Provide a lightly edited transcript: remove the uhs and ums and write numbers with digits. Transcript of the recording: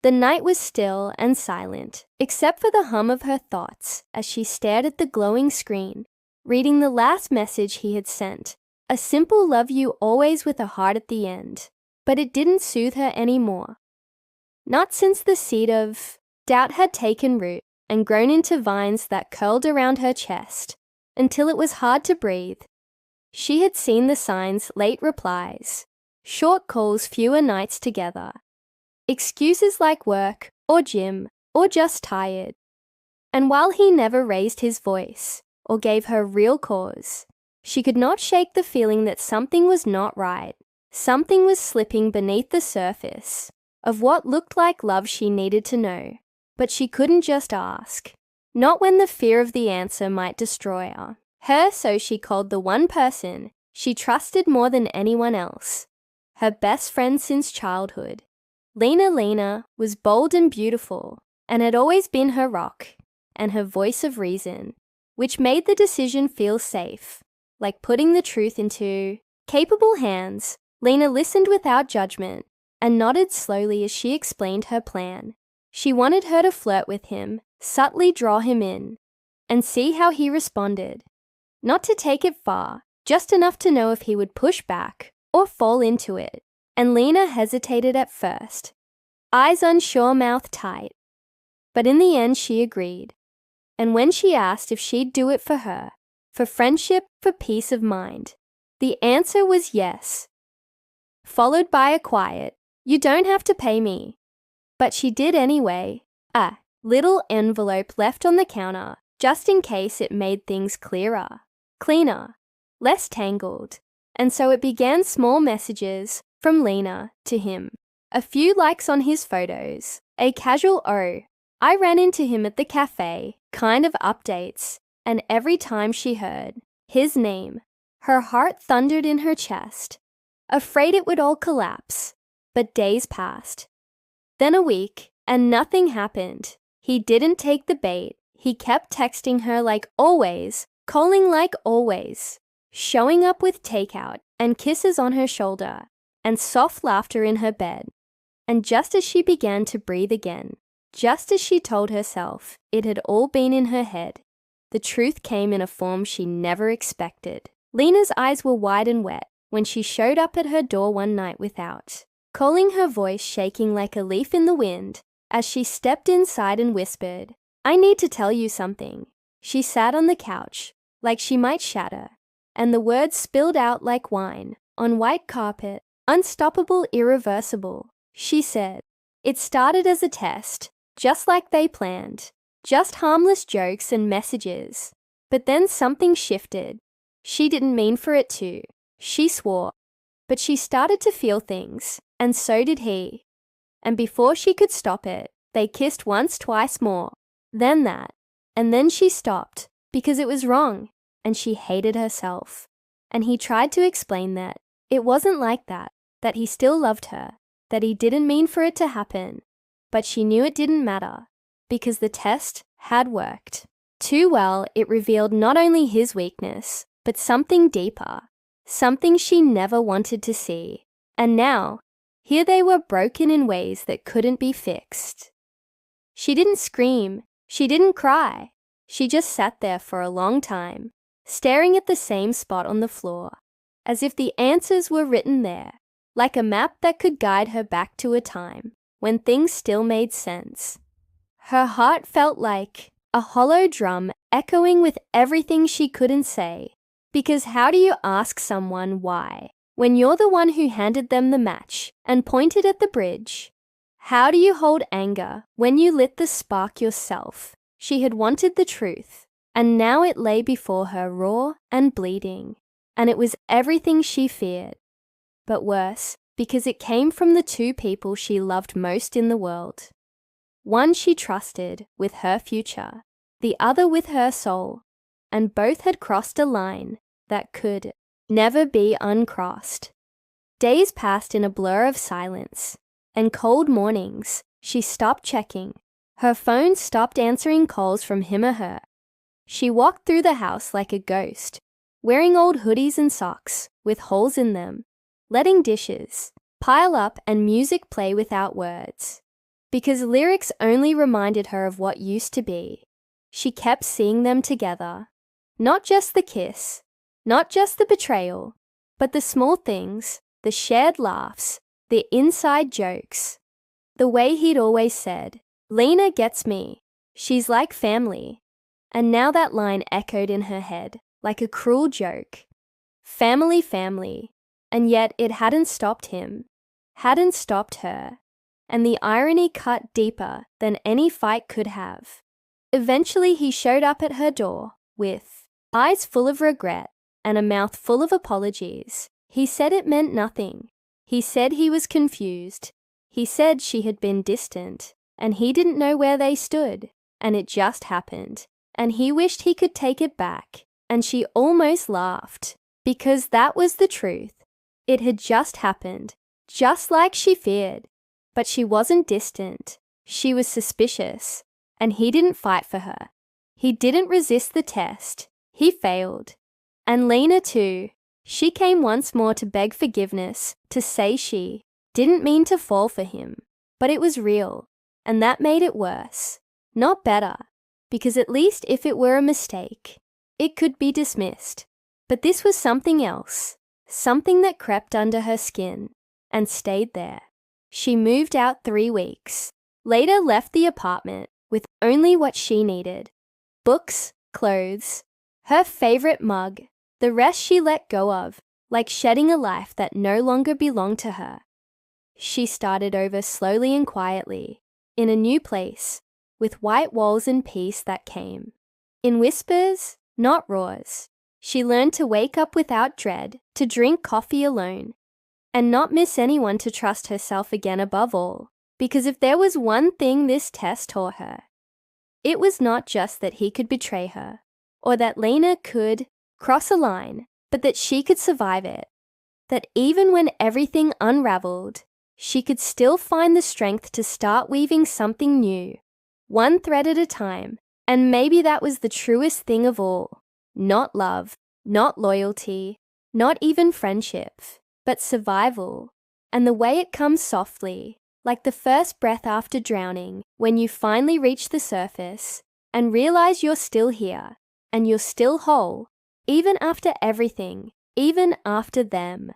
The night was still and silent, except for the hum of her thoughts as she stared at the glowing screen, reading the last message he had sent, a simple love you always with a heart at the end. But it didn't soothe her anymore. Not since the seed of doubt had taken root and grown into vines that curled around her chest until it was hard to breathe. She had seen the signs: late replies, short calls, fewer nights together, excuses like work or gym or just tired. And while he never raised his voice or gave her real cause, she could not shake the feeling that something was not right. Something was slipping beneath the surface of what looked like love she needed to know, but she couldn't just ask. Not when the fear of the answer might destroy her. So she called the one person she trusted more than anyone else, her best friend since childhood. Lena was bold and beautiful, and had always been her rock and her voice of reason, which made the decision feel safe, like putting the truth into capable hands. Lena listened without judgment and nodded slowly as she explained her plan. She wanted her to flirt with him, subtly draw him in, and see how he responded. Not to take it far, just enough to know if he would push back or fall into it. And Lena hesitated at first, eyes unsure, mouth tight. But in the end she agreed. And when she asked if she'd do it for her, for friendship, for peace of mind, the answer was yes, followed by a quiet, "You don't have to pay me." But she did anyway, a little envelope left on the counter, just in case it made things clearer, cleaner, less tangled. And so it began: small messages from Lena to him, a few likes on his photos, a casual "oh, I ran into him at the cafe" kind of updates. And every time she heard his name, her heart thundered in her chest, afraid it would all collapse. But days passed, then a week, and nothing happened. He didn't take the bait. He kept texting her like always, calling like always, showing up with takeout and kisses on her shoulder and soft laughter in her bed. And just as she began to breathe again, just as she told herself it had all been in her head, the truth came in a form she never expected. Lena's eyes were wide and wet when she showed up at her door one night without calling, her voice shaking like a leaf in the wind as she stepped inside and whispered, "I need to tell you something." She sat on the couch like she might shatter, and the words spilled out like wine on white carpet, unstoppable, irreversible. She said, "It started as a test, just like they planned, just harmless jokes and messages. But then something shifted. She didn't mean for it to, she swore. But she started to feel things, and so did he. And before she could stop it, they kissed once, twice more, then that. And then she stopped, because it was wrong, and she hated herself. And he tried to explain that it wasn't like that he still loved her, that he didn't mean for it to happen. But she knew it didn't matter, because the test had worked. Too well, it revealed not only his weakness, but something deeper, something she never wanted to see. And now, here they were, broken in ways that couldn't be fixed. She didn't scream, she didn't cry. She just sat there for a long time, staring at the same spot on the floor, as if the answers were written there, like a map that could guide her back to a time when things still made sense. Her heart felt like a hollow drum echoing with everything she couldn't say. Because how do you ask someone why when you're the one who handed them the match and pointed at the bridge? How do you hold anger when you lit the spark yourself? She had wanted the truth, and now it lay before her raw and bleeding, and it was everything she feared. But worse, because it came from the two people she loved most in the world. One she trusted with her future, the other with her soul, and both had crossed a line that could never be uncrossed. Days passed in a blur of silence, and cold mornings she stopped checking. Her phone stopped answering calls from him or her. She walked through the house like a ghost, wearing old hoodies and socks with holes in them, letting dishes pile up and music play without words. because lyrics only reminded her of what used to be. She kept seeing them together. Not just the kiss, not just the betrayal, but the small things, the shared laughs, the inside jokes. The way he'd always said, "Lena gets me. She's like family." And now that line echoed in her head like a cruel joke. Family, family. And yet it hadn't stopped him, hadn't stopped her. And the irony cut deeper than any fight could have. Eventually he showed up at her door with eyes full of regret and a mouth full of apologies. He said it meant nothing. He said he was confused. He said she had been distant, and he didn't know where they stood, and it just happened. And he wished he could take it back, and she almost laughed, because that was the truth. It had just happened, just like she feared. But she wasn't distant. She was suspicious, and he didn't fight for her. He didn't resist the test. He failed. And Lena too. She came once more to beg forgiveness, to say she didn't mean to fall for him. But it was real, and that made it worse, not better, because at least if it were a mistake, it could be dismissed. But this was something else, something that crept under her skin and stayed there. She moved out 3 weeks. Later left the apartment with only what she needed. Books, clothes, her favorite mug. The rest she let go of, like shedding a life that no longer belonged to her. She started over slowly and quietly, in a new place, with white walls and peace that came. In whispers, not roars. She learned to wake up without dread, to drink coffee alone, and not miss anyone, to trust herself again above all. Because if there was one thing this test taught her, it was not just that he could betray her, or that Lena could cross a line, but that she could survive it. That even when everything unraveled, she could still find the strength to start weaving something new, one thread at a time. And maybe that was the truest thing of all. Not love, not loyalty, not even friendship, but survival. And the way it comes softly, like the first breath after drowning, when you finally reach the surface and realize you're still here and you're still whole, even after everything, even after them.